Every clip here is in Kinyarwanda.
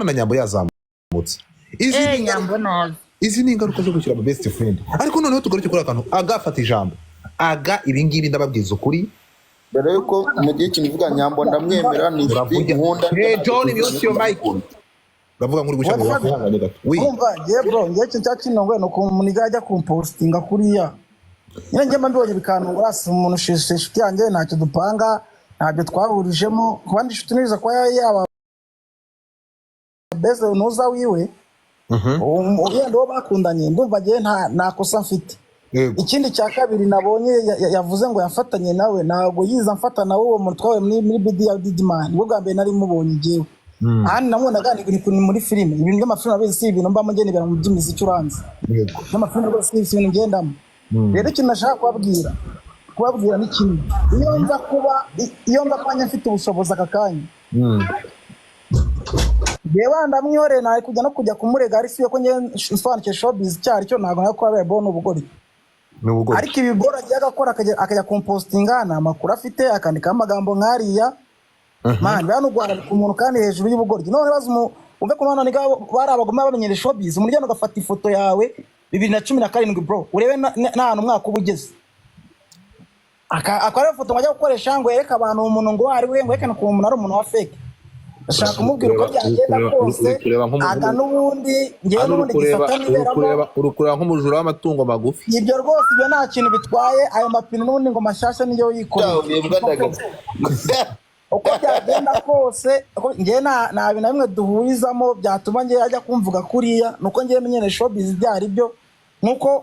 kubona Nyambo yazamutse izi ni ingaruka zo gushyira best friend. Ariko noneho tugaruke kuri akantu agafata ijambo ibingibi ndababwiza ukuri mbere yuko mu gihe kivuga Nyambo ndamwemera ni nkunda John mute your mic uravuga nkuri gushaka bakihangane gato umva bro ngiye kinongwe no kumuniga ajya kumpostinga kuriya nyine njye mbibonye bikanungura si umuntu shishiti yanjye ntacyo dupanga ntabyo twahurijemo kubandi inshuti niza kwa yaba beze nuza wiwe ugenda wo bakundanye ndumva ngiye nta kosa mfite. Ikindi cya kabiri nabonye yavuze ngo yafatanye nawe ntabwo yiza mfata nawe uwo muntu twawe muri bidi ya Didman ubwo bwa mbere nari mubonye jewe ahandi namubonaga ni muri filime ibintu by'amafilime abizi si ibintu mbamo ngene bira mu by'imiziki uranze n'amafilime rwose si ibintu ngendamo. Rero ikintu nashaka kubabwira ni kimwe iyo nza kwanya mfite ubushobozi aka kanya yewe ndamwihoreye nawe kujya kumurega ari siyo ko ngiye nsobanukiye showbiz cyari cyo ntabwo nako abaye bono ubugori ariko ibi bora agiye agakora akajya compostinga na makuru afite akandika amagambo nkariya man banugwara ku muntu kandi hejuru y'ubugoryi none bazo umve ko none bari abagoma bamenyere showbiz umuryango agafata ifoto yawe 2017 bro urebe nta numwaka ubugeze akora ifoto ngajya gukoresha ngo yereka abantu umuntu ngo ari we ngo yekana ku umuntu ari umuntu wa fake ashaka kumubwira uko byagenda kose aga n'ubundi ngiye n'ubundi gisata niberamo urukureba nk'umujura w'amatungo magufi ibyo rwose ibyo nta kintu bitwaye ayo mapine n'ubundi ngo mashasha niyo yikorera uko byagenda kose ngiye nta bintu bimwe duhurizamo byatuma ngiye ajya kumvuga kuriya nuko ngiye menyene showbiz byari byo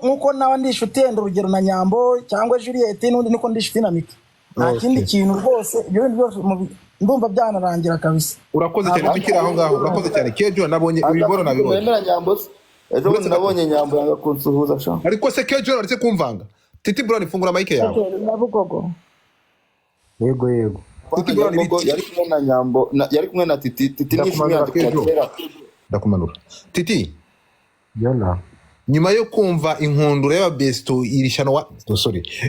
nkuko nawe ndishuti yenda urugero na Nyambo cyangwa Juliette n'undi niko ndishuti na Miki nta kindi kintu rwose ibyo bintu byose ndumva byanarangira kabisa. Urakoze cyane tukiri aho ngaho urakoze cyane Kejo nabonye ibiboro nabibonye wemera Nyambo ejo nabonye Nyambo yanga kunsuhuza sha ariko se Kejo aretse kumvanga Titi Brown ifungura mic yawe nabugogo yego Titi Brown yari kumwe na Nyambo yari kumwe na Titi nishimye atwera ndakumanura Titi yana nyuma yo kumva inkundura y'aba besto irishano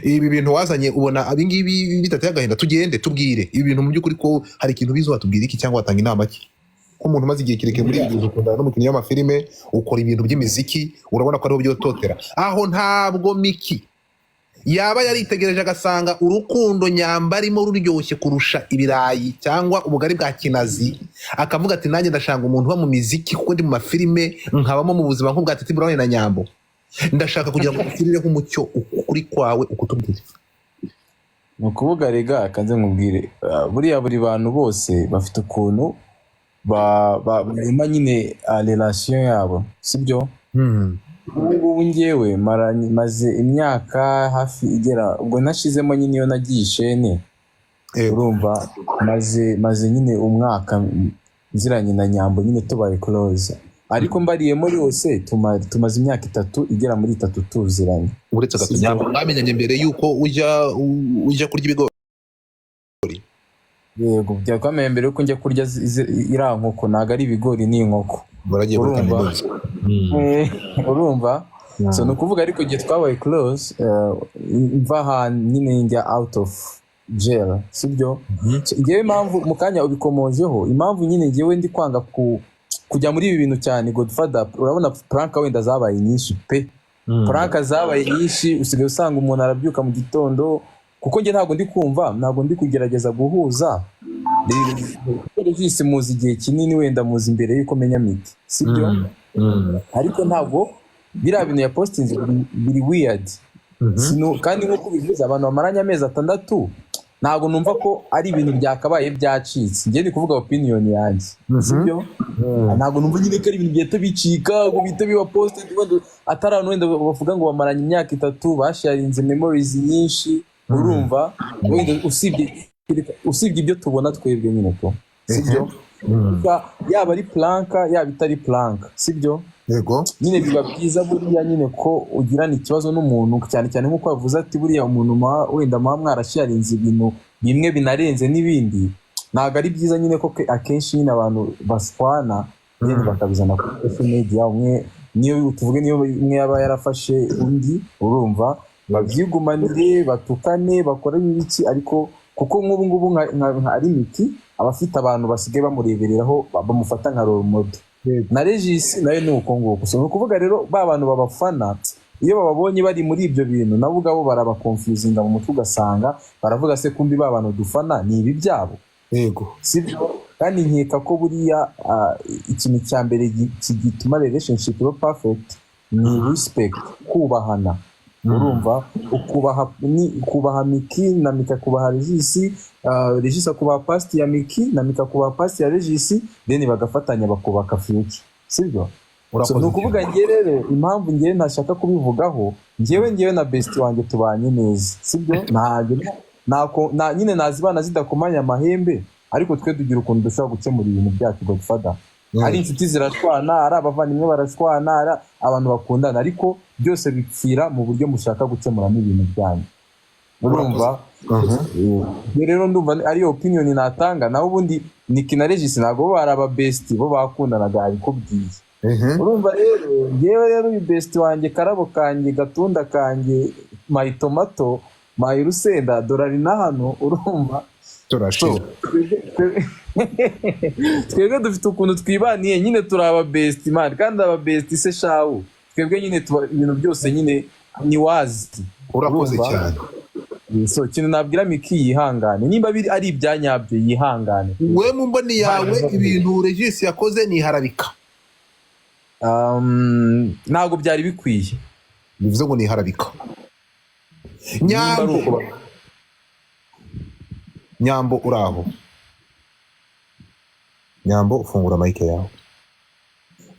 ibi bintu wazanye ubona abingibi bitateye agahinda tugende tubwire ibi bintu mu by'ukuri ko hari ikintu bizo watubwira iki cyangwa watanga inama ki ko umuntu maze igihe kireke muri ibyo ukunda n'umukinnyi w'amafilime ukora ibintu by'imiziki urabona ko ariho byototera aho ntabwo Miki yaba yaritegereje agasanga urukundo Nyamba arimo ruryoshye kurusha ibirayi cyangwa ubugari bwa kinazi akavuga ati nanjye ndashanga umuntu uba mu miziki kuko ndi mu mafilime nkabamo mu buzima nk'ubwa Titi Brown na Nyambo ndashaka kugira ngo usirire nk'umucyo ukuri kwawe ukutubwire mu kuvuga rega kanze nkubwire buriya buri bantu bose bafite ukuntu barema nyine relation yabo sibyo ubu ngewe maze imyaka hafi igera ubwo nashizemo nyine iyo nagiye ishene urumva maze nyine umwaka nziranye na Nyambo nyine tubaye close ariko mbariyemo yose tumaze imyaka 3 igera muri 3 tuziranye uretse gato Nyambo mwamenyanye mbere yuko ujya kurya ibigori yego byakwamenye mbere yuko njya kurya irankoko naga ari ibigori ni inkoko baragiye bakaminuza urumva so no kuvuga ariko giye twabaye close mva nyine njya out of jail sibyo ngewe impamvu mukanya ubikomojeho impamvu nyine ngewe ndi kwanga kujya muri ibi bintu cyane Godfather urabona prank wenda zabaye nyinshi pe prank zabaye nyinshi usigaye usanga umuntu arabyuka mu gitondo kuko nge ntabwo ndi kugerageza guhuza rero muzi igihe kinini wenda muzi imbere yuko menya Miki sibyo ariko ntabwo biriya bintu ya postinze biri weird kandi nk'uko bivuze abantu bamaranye amezi 6 ntabwo numva ko ari ibintu byakabaye byacitse ngiye ndi kuvuga opinion yanjye sibyo ntabwo numva nyine ko ari ibintu byete bicika ngo bite biba posted atari abantu wenda bavuga ngo bamaranye imyaka 3 basharinze memories nyinshi urumva wenda usibye ibyo tubona twebwe nyine ko sibyo yaba ari planka yaba itari planka sibyo yego nyine biba byiza buriya nyine ko ugirana ikibazo n'umuntu cyane cyane nk'uko bavuze ati buriya umuntu wenda mwarasharinze ibintu bimwe binarenze n'ibindi ntabwo ari byiza nyine ko akenshi nyine abantu baswana nyine bakabizana kuri social media umwe niyo tuvuge niyo umwe yaba yarafashe undi urumva babyigumanire batukane bakora ibiki ariko kuko nk'ubu ngubu nka Limiti abafite abantu basigaye bamurebereraho bamufata nka role model na Regis nayo ni uko nguko. So ni ukuvuga rero ba bantu babafana iyo bababonye bari muri ibyo bintu nabo ubwabo barabakonfuzinga mu mutwe, ugasanga baravuga se kumbi ba bantu dufana ni ibi byabo. Yego, sibyo? Kandi nkeka ko buriya ikintu cya mbere gituma relationship iba perfect ni respect, kubahana. Urumva, ukubaha Miki na Mika kubaha Regis, Regis akubaha past ya Miki na Mika kubaha past ya Regis, then bagafatanya bakubaka future, sibyo? So ni ukuvuga njye rero impamvu njyewe ntashaka kubivugaho, njyewe na best wanjye tubanye neza, sibyo? Nyine nazibana zidakomanya amahembe, ariko twe tugira ukuntu dushobora gukemura ibintu byacu Godfather. Ari inshuti zirashwana, ari abavandimwe barashwana, ari abantu bakundana, ariko byose bipfira mu buryo mushaka gukemuramo ibintu byanyu. Urumva? Rero ndumva ari opinion natanga, naho ubundi Nick na Regis ntabwo bo baraba best, bo bakundanaga abikubwiye. Urumva rero ngewe rero uyu best wanjye Karabo kanjye, Gatunda kanjye, My Tomato, My Rusenda, Dorari na hano, urumva turashira twebwe dufite ukuntu twibaniye nyine, turi aba best man, kandi aba best se shawu twebwe nyine ibintu byose nyine ni wazi. Urakoze cyane. So kintu nabwira Miki yihangane, nimba ari ibyanyabyo yihangane. We mu mboni yawe ibintu Regis yakoze ni harabika? Ntabwo byari bikwiye. Bivuze ngo ni harabika. Nyambo uraho? Nyambo ufungura mic yawe.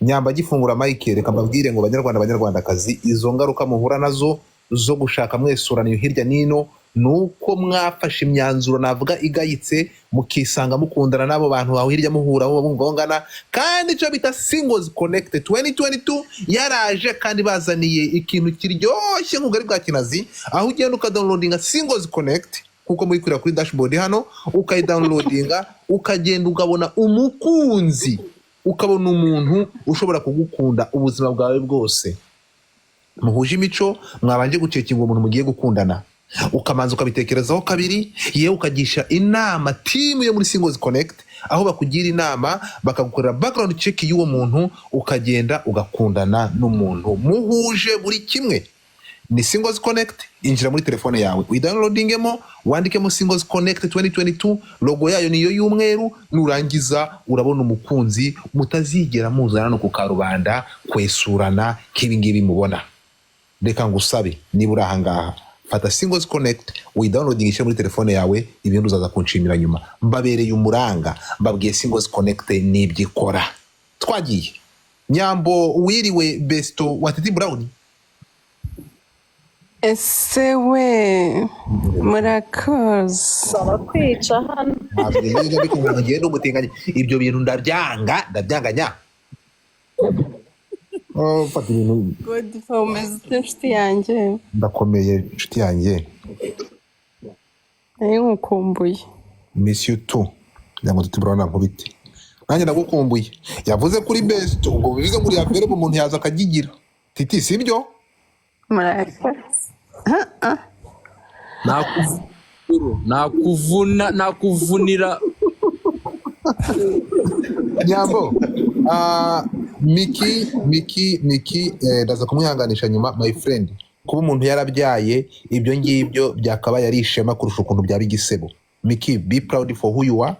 Nyamba agifungura mic, reka mbabwire ngo banyarwandakazi, izo ngaruka muhura nazo zo gushaka mwesurana hirya nino, nuko mwafashe imyanzuro navuga igayitse, mukisanga mukundana n'abo bantu baho hirya muhura bo bungongana, kandi cyo bita Singles Connect 2022 yaraje kandi bazaniye ikintu kiryoshye nk'ugari bwa kinazi, aho ugenda ukadownloadinga Singles Connect kuko muri kuri dashboard hano, ukayidownloadinga ukagenda ukabona umukunzi, ukabona umuntu ushobora kugukunda ubuzima bwawe bwose. Muhuje imico, mwabanje gucekinga umuntu mugiye gukundana, ukamanza ukabitekerezaho kabiri, yewe ukagisha inama team yo muri Singles Connect, aho bakugira inama bakagukorera background check y'uwo muntu, ukagenda ugakundana n'umuntu muhuje buri kimwe. Ni Singles Connect, injira muri telefone yawe uyidownloadingemo, wandikemo Singles Connect 2022, logo yayo niyo y'umweru, nurangiza urabona umukunzi mutazigera muzana no ku karubanda kwesurana k'ibingibi mubona. Reka ngusabe niba uri ahangaha, fata Singles Connect uyidownloadingishe muri telefone yawe, ibintu uzaza kunshimira nyuma. Mbabereye umuranga, mbabwiye Singles Connect nibyikora. Twagiye. Nyambo wiriwe besto wa Titi Brown? Ese we murakoze bakwica hano. Ibyo bintu ndabyanganya. Fata ibintu. Godfather umeze inshuti yanjye. Ndakomeye inshuti yanjye. Nkukumbuye. Miss you too. Nyango Titi Brown nkubite. Nanjye ndagukumbuye. Yavuze kuri best, ubwo bivuze ngo ya mbere umuntu yaza akagigira. Titi sibyo? Murakoze. nakuvunira Nyambo. Miki ndaza kumwihanganisha nyuma, my friend. Kuba umuntu yarabyaye ibyo ngibyo byakaba yari ishema kurusha ukuntu byaba igisebo. Miki, be proud for who you are,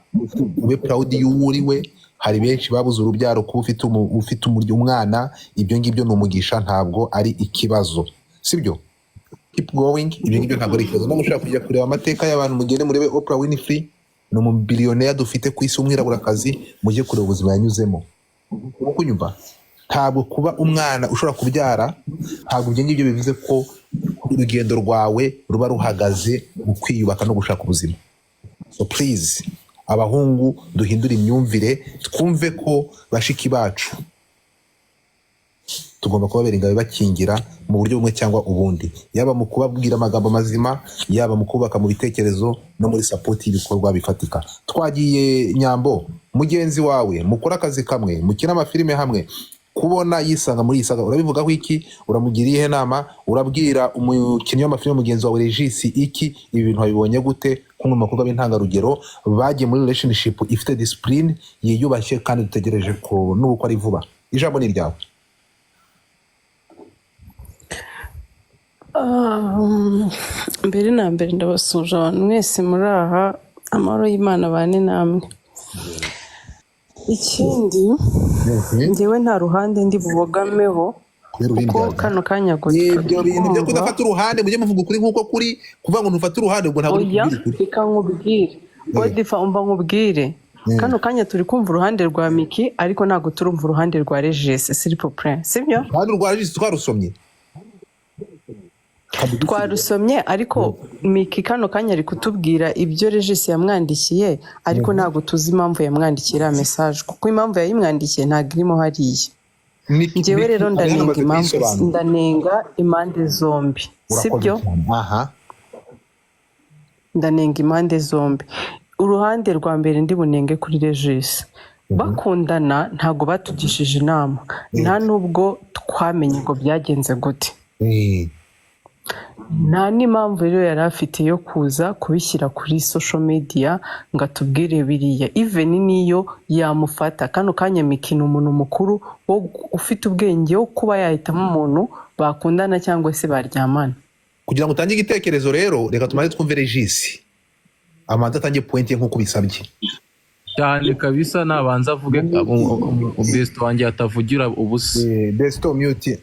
ube proud y'uwuriwe. Hari benshi babuze urubyaro, kuba ufite umwana, ibyo ngibyo ni umugisha, ntabwo ari ikibazo, sibyo? Keep going, ibyo ngibyo ntabwo ari ikibazo. No mushaka kujya kureba amateka y'abantu, mugende murebe Oprah Winfrey, ni umubillionaire dufite ku isi w'umwiraburakazi, mujye kureba ubuzima yanyuzemo. Kunyumva, ntabwo kuba umwana ushobora kubyara, ntabwo ibyo ngibyo bivuze ko urugendo rwawe ruba ruhagaze mu kwiyubaka no gushaka ubuzima. So please, abahungu duhindura imyumvire, twumve ko bashiki bacu tugomba kubabera ingabe bakingira mu buryo bumwe cyangwa ubundi, yaba mu kubabwira amagambo mazima, yaba mu kubaka mu bitekerezo no muri support y'ibikorwa bifatika. Twagiye Nyambo, mugenzi wawe mukora akazi kamwe, mukina amafilime hamwe, kubona yisanga muri isaga, urabivugaho iki? Uramugiriye inama? Urabwira umukinnyi w'amafilime mugenzi wawe Regis iki? Ibi bintu wabibonye gute? nk'umwe mu bakobwa b'intangarugero bagiye muri relationship ifite discipline yiyubashye kandi dutegereje ko n'uko ari vuba. Ijambo ni ryawe. Mbere na mbere ndabasuje abantu mwese muri aha, amahoro y'Imana bane namwe. Ikindi njyewe nta ruhande ndi bubogameho kuko kano kanya ibyo bintu byo kudafata uruhande mujye muvuga ukuri nk'uko kuri kuvuga ngo ntufate uruhande ubwo ntabwo oya reka nkubwire Godifa umva nkubwire kano kanya turi kumva uruhande rwa Miki ariko ntabwo turumva uruhande rwa Regis s'il vous plaît sibyo kandi rwa Regis twarusomye ariko Miki kano kanya ari kutubwira ibyo Regis yamwandikiye ariko ntabwo tuzi impamvu yamwandikira message kuko impamvu yayimwandikiye ntabwo irimo hariya. Njyewe rero ndanenga impande zombi sibyo ndanenga impande zombi. Uruhande rwa mbere ndi bunenge kuri Regis bakundana ntabwo batugishije inama nta nubwo twamenye ngo byagenze gute nta n'impamvu rero yari afite yo kuza kubishyira kuri social media ngo atubwire biriya even niyo yamufata kano kanya Miki ni umuntu mukuru wo ufite ubwenge wo kuba yahitamo umuntu bakundana cyangwa se baryamana. Kugira ngo utange igitekerezo rero reka tumaze twumve Regis amanza atangiye point ye nk'uko bisabye cyane kabisa nabanza avuge best wanjye atavugira ubusa.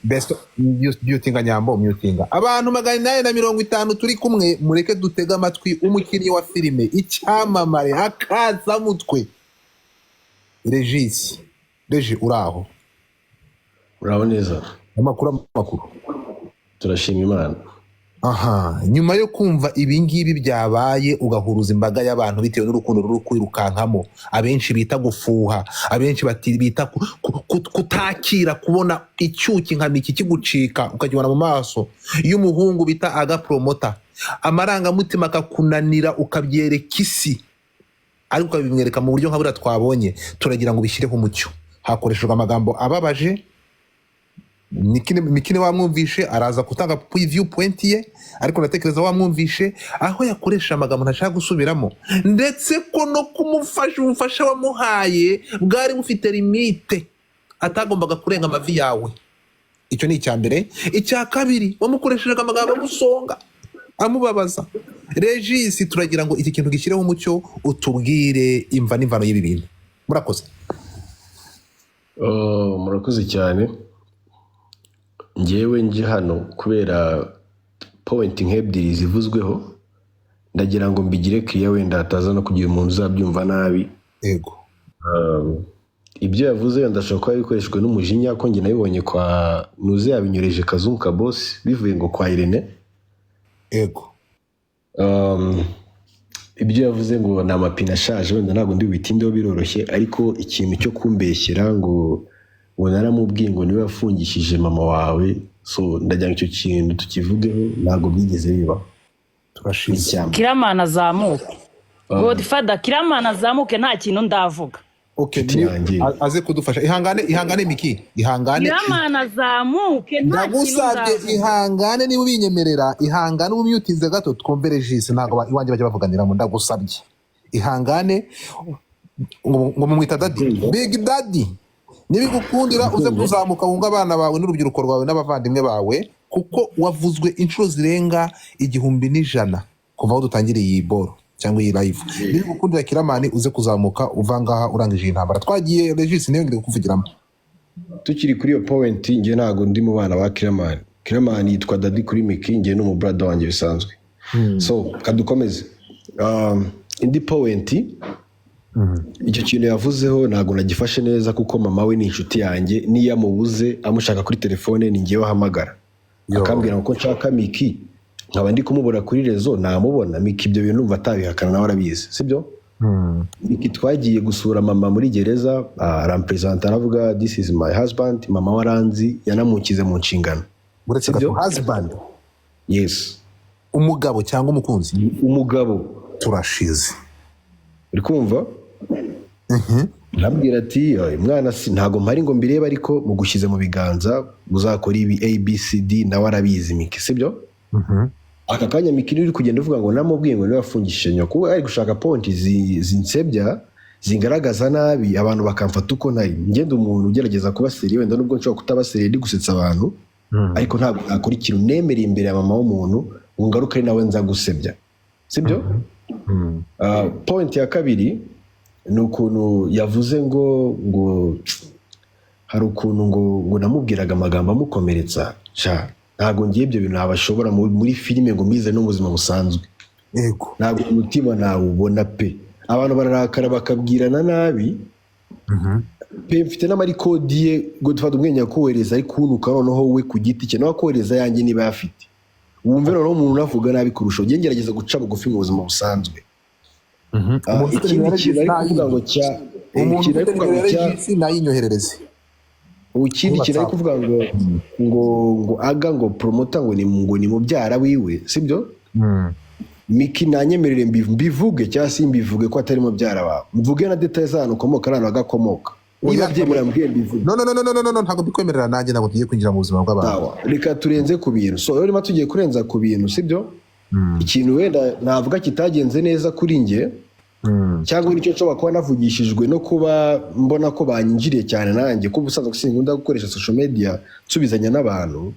Best mutinga nyambo mutinga abantu 850 turi kumwe mureke dutega amatwi umukinnyi wa filime icyamamare akaza mutwe Regis uraho neza amakuru turashima Imana. Nyuma yo kumva ibingibi byabaye ugahuruza imbaga y'abantu bitewe n'urukundo ruri kwirukankamo abenshi bita gufuha abenshi bita kutakira kubona icyuki nka Miki kigucika ukakibona mu maso y'umuhungu bita agapromota amarangamutima akakunanira ukabyereka isi ariko ukabimwereka mu buryo nka buriya twabonye turagira ngo bishyireho umucyo hakoreshejwe amagambo ababaje. Miki wamwumvishe araza gutanga viewpoint ye ariko natekereza wamwumvishe aho yakoresha amagambo ntashaka gusubiramo ndetse ko no kumufasha ubufasha wamuhaye bwari bufite limite atagombaga kurenga amavi yawe. Icyo ni icya mbere. Icya kabiri wamukoresheje amagambo agusonga amubabaza. Regis turagira ngo iki kintu gishyireho umucyo utubwire imva n'imvano y'ibi bintu. Murakoze. Murakoze cyane. Njyewe nje hano kubera point nk'ebyiri zivuzweho ndagira ngo mbigire clear wenda ataza no kugira umuntu uzabyumva nabi. Yego. Ibyo yavuze ndashaka ko yabikoreshwe n'umujinya ko nge nabibonye kwa nuze yabinyoreje Kazungu boss bivuye ngo kwa Irene. Yego. Ibyo yavuze ngo na mapina ashaje wenda ntabwo ndi bitindeho biroroshye ariko ikintu cyo kumbeshyera ngo naramubwiye ngo niwe wafungishije mama wawe so ndagira icyo kintu tukivugeho ntabwo byigeze biba. Turashimye. Kiramana azamuke Godfather Kiramana azamuke nta kintu ndavuga. Okay, aze kudufasha ihangane Miki ihangane Kiramana azamuke nta kintu ndavuga. Ihangane niba ubinyemerera ihangane ubimyutinze gato twumve Regis ntabwo iwanjye bajya bavuganiramo ndagusabye ihangane ngo mumwita daddy big daddy nibigukundira uze kuzamuka wunga abana bawe n'urubyiruko rwawe n'abavandimwe bawe kuko wavuzwe inshuro zirenga 1,100 kuva aho dutangiriye iyi boro cyangwa iyi live. Nibigukundira Kiramani uze kuzamuka uvangaha urangije intambara twagiye Regis niyo ngire kuvugiramo. Tukiri kuri yo point nge ntago ndi mu bana ba Kiramani yitwa daddy kuri Miki nge no mu brother wanjye bisanzwe. So kadukomeze indi point icyo kintu yavuzeho ntabwo nagifashe neza kuko mama we ni inshuti yanjye niyo amubuze amushaka kuri telefone ni ngewe ahamagara akambwira ngo nshaka Miki nkaba ndi kumubura kuri rezo namubona Miki ibyo bintu numva atabihakana nawe arabizi sibyo. Miki twagiye gusura mama muri gereza arampresenta aravuga this is my husband mama waranzi yanamukize mu nshingano. Uretse gato husband yes umugabo cyangwa umukunzi umugabo turashize uri kumva. Nabwira ati mwana ntago mpari ngo mbireba ariko mugushyize mu biganza uzakora ibi ABCD nawe arabizi Miki sibyo. aka kanya Miki uri kugenda uvuga ngo namubwiye ngo niwe wafungishije nyoko kuba ari gushaka ponti zinsebya zingaragaza nabi abantu bakamfata uko ntari ngende umuntu ugerageza kuba seriye wenda nubwo nshobora kutaba seriye ndi gusetsa abantu ariko ntabwo nakora ikintu nemereye imbere ya mama w'umuntu ngo ngaruke ari nawe nza gusebya sibyo point ya kabiri ni ukuntu yavuze ngo hari ukuntu ngo namubwiraga amagambo amukomeretsa ntabwo ngiye ibyo bintu nabashobora muri filime ngo mbize no mu buzima busanzwe yego ntabwo umutima nawubona pe abantu bararakara bakabwirana nabi pe mfite n'amarikodi ye ngo dufate umwenya kohereza ariko unuka noneho we ku giti cye nawe kohereza yanjye niba yafite wumve noneho umuntu unavuga nabi kurusha ugiye ngerageza guca bugufi mu buzima busanzwe ikindi kintu ari kuvuga ngo nayinyoherereze ikindi kintu ari kuvuga ngo aga ngo promota ngo ni mubyara wiwe sibyo Miki nanyemerere mbivuge cyangwa se mbivuge ko atari mubyara wawe mvuge na details z'ahantu ukomoka n'ahantu agakomoka niba byemera mbwiye mbivuge no ntabwo mbikwemerera nanjye ntabwo tugiye kwinjira mu buzima bw'abantu reka turenze ku bintu so rero tugiye kurenza ku bintu sibyo ikintu wenda navuga kitagenze neza kuri njye cyangwa nicyo nshobora kuba navugishijwe no kuba mbona ko banyinjiriye cyane nanjye ko ubusanzwe sinkunda gukoresha social media nsubizanya n'abantu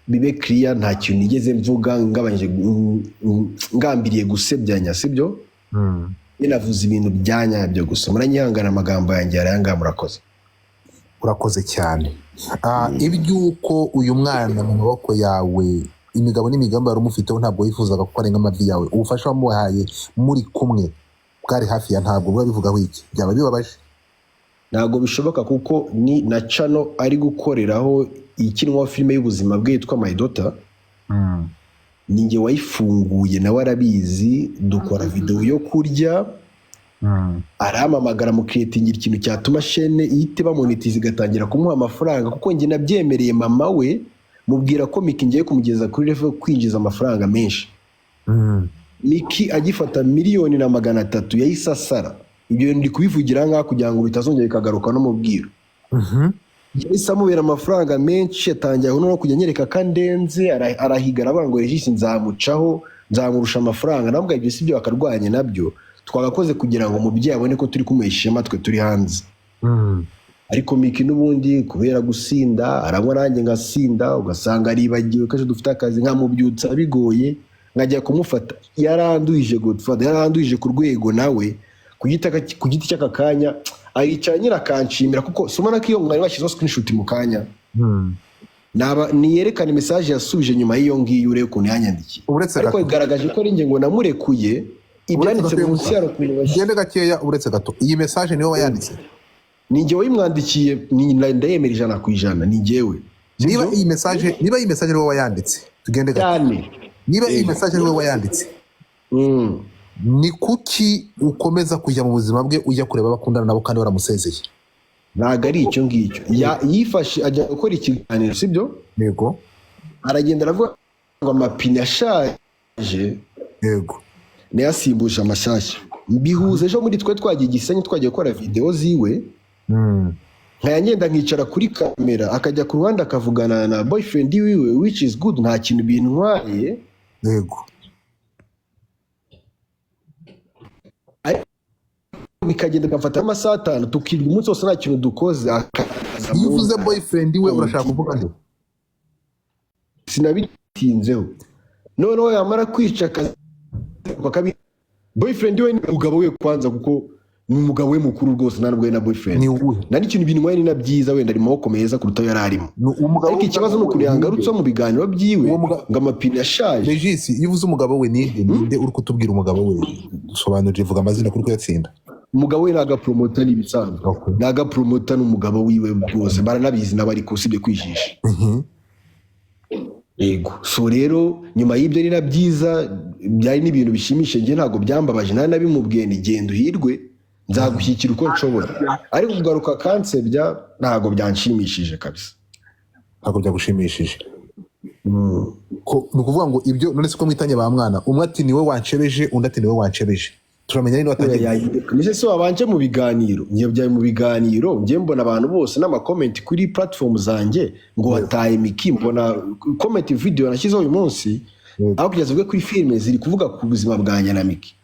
bibe clear nta kintu nigeze mvuga ngambiriye gusebyanya sibyo navuze ibintu byanyabyo gusa muranyihangana amagambo yanjye yarayanga urakoze cyane ibyuko uyu mwana mu maboko yawe imigabo n'imigambi wari umufiteho ntabwo wifuzaga ko arenga amavi yawe ubufasha wamuhaye muri kumwe bwari hafi ya ntabwo buba bivugaho iki byaba bibabaje ntabwo bishoboka kuko ni na channel ari gukoreraho ikinwa filime y'ubuzima bwe yitwa My Daughter ninjye wayifunguye nawe arabizi dukora video yo kurya aramamagara mu creatingira ikintu cyatuma chaîne ihite bamonetize igatangira kumuha amafaranga kuko njye nabyemereye mama we mubwira ko Miki ngiye kumugeza kuri level kwinjiza amafaranga menshi Miki agifata 1,300,000 yayisasara ibyo ndi kubivugira ngaha kugira ngo bitazongera ikagaruka no mubwira yahise amubera amafaranga menshi yatangiye no kujya nyereka kandenze arahiga arabango Regis nzamucaho nzamurusha amafaranga nabwo ibyo sibyo bakarwanye nabyo twagakoze kugira ngo umubyeyi abone ko turi kumesha amatwe turi hanze ariko Miki nubundi kubera gusinda aranywa nanjye ngasinda ugasanga aribagiwe kaje dufite akazi nkamubyutsa bigoye nkajya kumufata yaranduije Godfather yaranduije ku rwego nawe ku giti cy'akakanya aricara nyirakanshimira kuko somana ko iyo mwari bashyizeho screenshot mu kanya niyerekana message yasubije nyuma y'iyo ngiyo urebe ukuntu yanyandikiye ariko igaragaje ko ari njye ngo namurekuye ibyanditse munsi yaro gende gakeya uretse gato iyi message niwe wayanditse ni njye wayimwandikiye ndayemera 100%, ni njyewe niba iyi message niwe wayanditse tugende gato niba iyi message niwe wayanditse ni kuki ukomeza kujya mu buzima bwe ujya kureba abakundana nabo kandi waramusezeye ntago ari icyo ngicyo yifashe ajya gukora ikiganiro sibyo yego aragenda aravuga ngo amapine ashaje yego nayasimbuje amashyashya mbihuze ejo muri twagiye Gisenyi twagiye gukora video ziwe nkayagenda nkicara kuri kamera akajya ku ruhande akavugana na boyfriend wiwe which is good nta kintu bintwaye yego bikagenda gafata amasaha 5 tukirwa umunsi wose nta kintu dukoze iyo uvuze boyfriend we urashaka kuvuga nde sinabitinzeho noneho yamara kwica akazi boyfriend we ni umugabo we kwanza kuko ni umugabo we mukuru rwose ntabwo na boyfriend nani ikintu bintu ni na byiza wenda ari maboko meza kuruta yari arimo ariko ikibazo no kuri yangarutse mu biganiro byiwe ngo amapine yashaje Regis iyo uvuze umugabo we ninde uri kutubwira umugabo we sobanurije vuga amazina kuri kuyatsinda umugabo we naga promoter nibisanzwe naga promoter n'umugabo wiwe rwose baranabizi nabari kusibye kwijisha yego so rero nyuma y'ibyo ari na byiza byari n'ibintu bishimishe nge ntago byambabaje nari nabimubwiye ni gendo hirwe nzagushyikira uko nshobora ariko kugaruka kansebya ntago byanshimishije kabisa ntago byagushimishije ko nukuvuga ngo ibyo none se ko mwitanye ba mwana umwe ati niwe wancebeje undi ati niwe wancebeje turamenya ni watagiye nise so wabanje mu biganiro ngiye byaye mu biganiro ngiye mbona abantu bose n'ama comment kuri platform zanjye ngo wataye Miki mbona comment video nashyizeho uyu munsi aho kugeza ubwo kuri filime ziri kuvuga ku buzima bwanjye na Miki.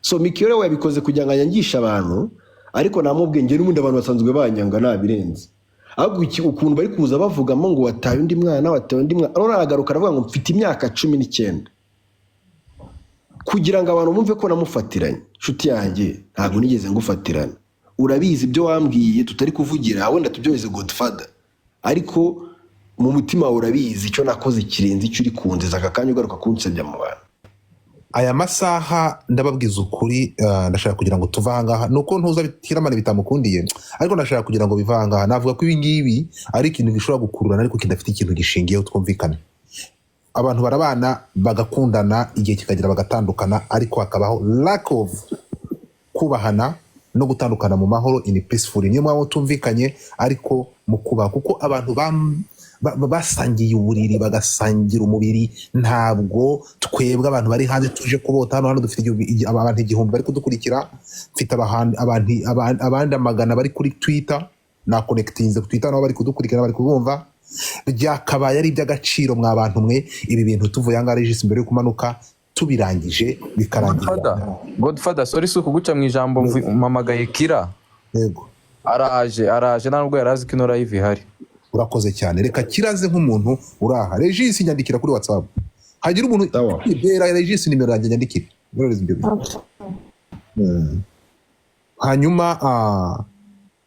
So Miki rero yabikoze kugira ngo anyangishe abantu, ariko namubwiye njye n'ubundi abantu basanzwe banyanga nabirenze. Ahubwo ukuntu bari kuza bavugamo ngo wataye undi mwana none aragaruka aravuga ngo mfite imyaka 19 kugira ngo abantu bumve ko namufatiranye. Nshuti yanjye ntabwo nigeze ngufatirana, urabizi ibyo wambwiye tutari kuvugira, wenda tubyoze Godfather, ariko mu mutima urabizi icyo nakoze kirenze icyo uri kunziza aka kanya ugaruka kunsebya mu bantu. Aya masaha ndababwiza ukuri, ndashaka kugira ngo tuvangaha nuko ntuza Kiramani bitamukundiye, ariko ndashaka kugira ngo bivangaha. Navuga ko ibi ngibi ari ikintu gishobora gukururana ariko kidafite ikintu gishingiyeho, twumvikane. Abantu barabana bagakundana, igihe kikagira bagatandukana, ariko hakabaho lack of kubahana no gutandukana mu mahoro in peaceful. Niyo mpamvu tumvikanye ariko mu kubaha, kuko abantu basangiye uburiri bagasangira umubiri. Ntabwo twebwe abantu bari hanze tuje kubota hano dufite abantu 1000 bari kudukurikira, mfite abandi amagana bari kuri Twitter na connectinze ku Twitter nabo bari kudukurikira, bari kubumva. Byakabaye ari iby'agaciro mwa bantu mwe ibi bintu tuvuye anga Regis mbere yo kumanuka tubirangije bikarangira. Godfather, sorry suko guca mu ijambo mpamagaye Kira. Yego. Araje ntabwo yarazi ko ino live ihari. Urakoze cyane, reka kiraze nk'umuntu uraha. Regis nyandikira kuri WhatsApp, hagira umuntu ibera Regis nimero yanjye nyandikira. Hanyuma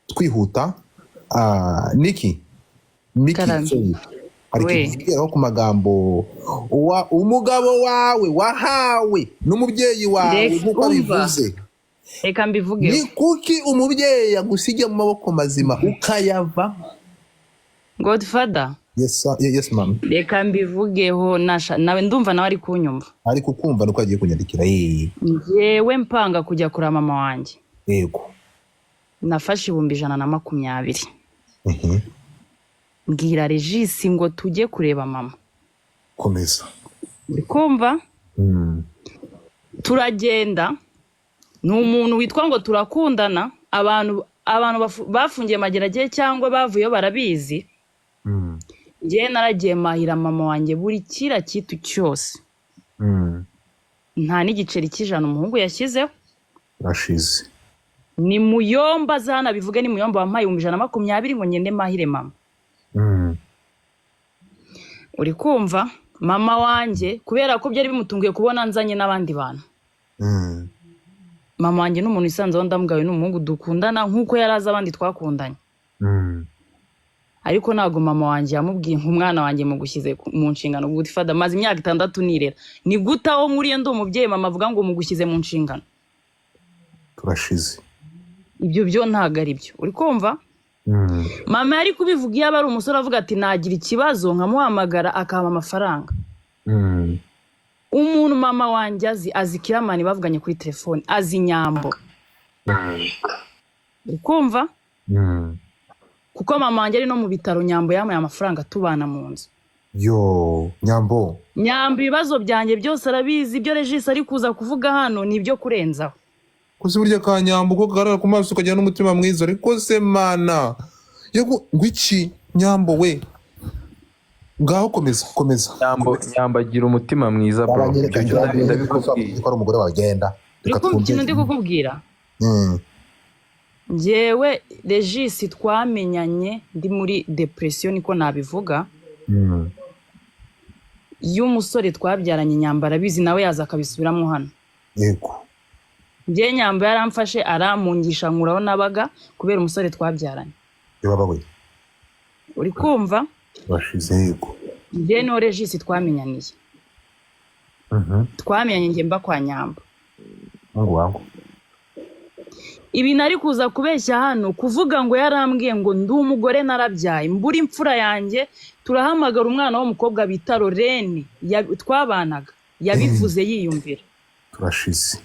twihuta, Miki hari ikintu ku magambo umugabo wawe wahawe n'umubyeyi wawe nk'uko bivuze. Reka mbivuge, ni kuki umubyeyi yagusiga mu maboko mazima ukayava? Godfather, yes ma'am. Reka mbivugeho, nawe ndumva nawe ari kunyumva. Ari kukumva nuko agiye kunyandikira. Njyewe mpanga kujya kura mama wanjye. Yego. Nafashe 120. Mbwira Regis ngo tujye kureba mama. Komeza. Ndikumva? Turagenda. Ni umuntu witwa ngo turakundana, abantu bafungiye mageragere cyangwa bavuye barabizi. Njye naragiye mahira mama wanjye buri kira kitu cyose. Nta n'igiceri cy'ijana umuhungu yashyizeho. Rashize. Ni muyomba zana bivuge, ni muyomba wampaye 120 ngo ngende mahire mama. Uri kumva? Mama wanjye kubera ko byari bimutunguye kubona nzanye n'abandi bantu. Mama wanjye n'umuntu isanzwe ndamubgawe n'umuhungu dukundana nkuko yaraza abandi twakundanye. Ariko nago mama wanjye yamubwiye nk'umwana wanjye mu gushyize mu nshingano. Godfather maze imyaka 6 nirera. Ni gutaho nkuriye ndo umubyeyi mama avuga ngo mugushyize mu nshingano. Turashize. Ibyo byo ntago ari byo. Uri kumva? Mama yari kubivuga iyo ari umusore avuga ati nagira ikibazo nkamuhamagara akama amafaranga. Umuntu mama wanjye azi Kiramani bavuganye kuri telefone, azi Nyambo. Uri kumva? Kuko mama wanjye ari no mu bitaro, Nyambo yamaye amafaranga tubana mu nzu. Yo, Nyambo ibibazo byanjye byose arabizi. Ibyo Regis ari kuza kuvuga hano ni ibyo kurenzaho. Kuzi burya ka Nyambo ko garara ku maso kagira n'umutima mwiza, ariko se mana yego ngwiki Nyambo we ngaho komeza. Nyambo agira umutima mwiza bro. Ndabikubwiye ko ari umugore wawe genda. Reka twumve ndi kukubwira. Njyewe Regis twamenyanye ndi muri depression niko nabivuga. Iyo umusore twabyaranye Nyambo arabizi nawe yaza akabisubiramo hano. Yego. Njye Nyambo yaramfashe aramungisha nkuraho nabaga kubera umusore twabyaranye. Yababawe. Uri kumva? Bashize yego. Njye no Regis twamenyaniye. Twamenyanye njye mba kwa Nyambo. Wangu. Ibi nari kuza kubeshya hano kuvuga ngo yarambwiye ngo ndi umugore narabyaye mbura imfura yanjye, turahamagara umwana w'umukobwa bita Lorene twabanaga, yabivuze yiyumvira. Turashize.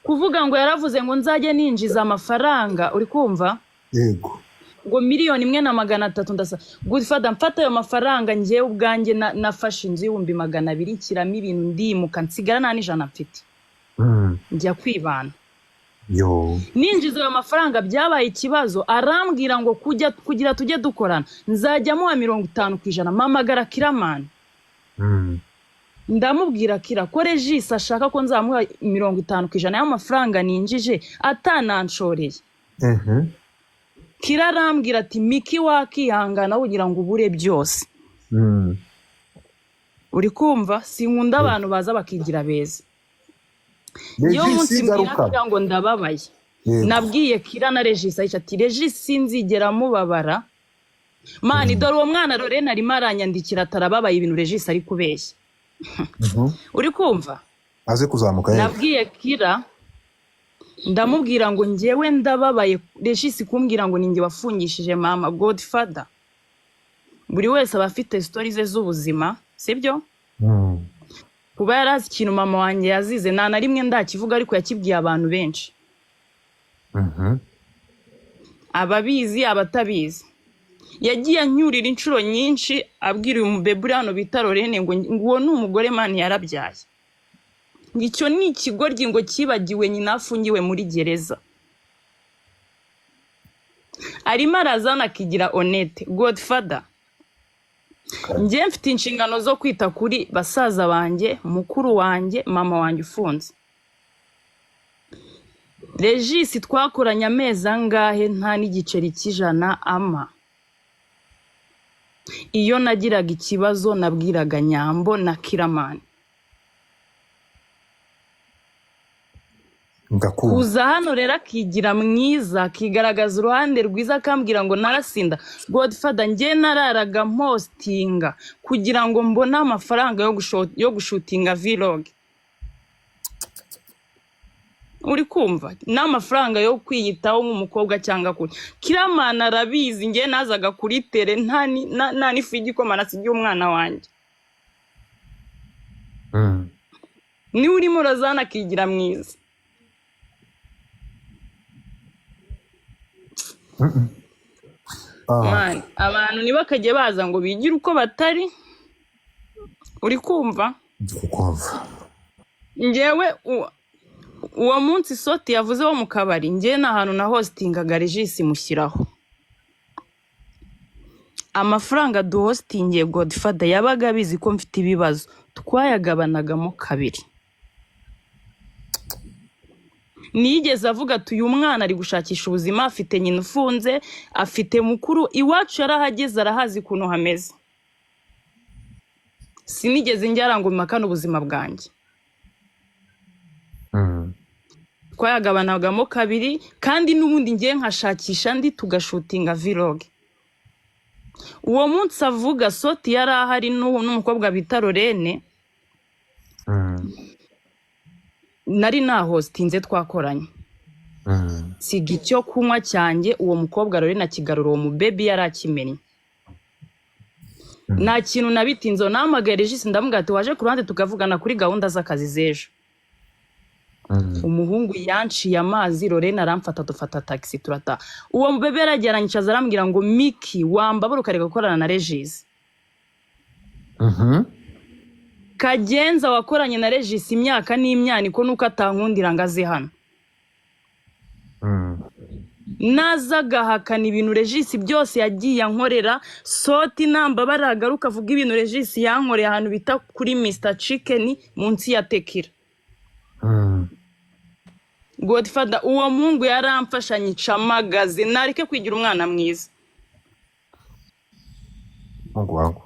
Kuvuga ngo yaravuze ngo nzajye ninjiza amafaranga. Uri kumva? Yego. Ngo 1,300,000 ndasa. Godfather mfata ayo mafaranga njye ubwanjye nafashe inzu y'200,000 nshyiramo ibintu ndimuka nsigara nta n'ijana mfite. Njya kwibana. Yo. Ninjiza ayo mafaranga byabaye ikibazo, arambwira ngo kugira tujye dukorana nzajya mu 50% mpamagara Kiramani. ndamubwira Kira ko Regis ashaka ko nzamuha 50% y'amafaranga ninjije atananshoreye. Kira arambwira ati Miki wakihangana ugira ngo ubure byose. Uri kumva sinkunda abantu baza bakigira beza. Yo munsi mbira ngo ndababaye. Nabwiye Kira na Regis ati Regis sinzigera mubabara. Mani dore uwo mwana Lorena arimo aranyandikira atarababaye ibintu Regis ari kubeshya. Uri kumva? Aze kuzamuka he. Nabwiye Kira ndamubwira ngo njyewe ndababaye Regis kumbwira ngo ninjye wafungishije mama Godfather. Buri wese aba afite stories ze z'ubuzima, sibyo? Kuba yarazi ikintu mama wanjye yazize nta rimwe ndakivuga ariko yakibwiye abantu benshi. Ababizi abatabizi. Yagiye anyurira inshuro nyinshi abwira uyu mubebe hano bita Lorene ngo uwo ni umugore mani yarabyaye. Ngicyo ni ikigoryi ngo kibagiwe nyina afungiwe muri gereza. Arimo arazana akigira honnête Godfather. Njye mfite inshingano zo kwita kuri basaza banjye, mukuru wanjye, mama wanjye ufunze. Regis twakoranye amezi angahe nta n'igiceri cy'ijana ama. Iyo nagiraga ikibazo nabwiraga Nyambo na Kiramani. Kuza hano rero akigira mwiza akigaragaza uruhande rwiza akambwira ngo narasinda Godfather njye nararaga postinga kugira ngo mbone amafaranga yo gushutinga vlog. Uri kumva n'amafaranga yo kwiyitaho nk'umukobwa cyangwa kuri Kiramani arabizi njye nazaga kuri tere nta n'ifigi ko manasigiye umwana wanjye. Ni urimo razana akigira mwiza. Man, abantu nibakaje baza ngo bigire uko batari. Uri kumva? Njyewe uwo munsi Soti yavuze wo mu kabari njye na hantu na hostingaga Regis mushyiraho. Amafaranga du hostingiye Godfather yabaga bizi ko mfite ibibazo twayagabanagamo kabiri. Nigeze avuga ati uyu mwana ari gushakisha ubuzima afite nyina ufunze afite mukuru iwacu yarahageze arahazi kuno hameze. Sinigeze njyara ngo makana ubuzima bwanjye. Twayagabanagamo kabiri kandi n'ubundi ngiye nkashakisha ndi tugashutinga vlog. Uwo munsi avuga Soti yarahari n'umukobwa bita Lorene. Nari na hostinze twakoranye. Siga icyo kunywa cyanjye uwo mukobwa Lorene akigarura uwo mubebe yarakimenye. Nta kintu nabitinzo namagare Regis ndamubwira ati waje ku ruhande tukavugana kuri gahunda z'akazi zejo. Umuhungu yanciye amazi Lorene aramfata dufata taxi turata. Uwo mubebe yarageranyicaza arambwira ngo Miki wambabura ukareka gukorana na Regis. Kagenza wakoranye na Regis imyaka n'imyaniko nuko atankundira ngaze hano. Nazaga hakana ibintu Regis byose yagiye ankorera Soti namba baragaruka avuga ibintu Regis yankoreye ahantu bita kuri Mr Chicken munsi ya Tekira. Godfather uwo mungu yaramfashanye camagaze nareke kwigira umwana mwiza. Mungu wangu.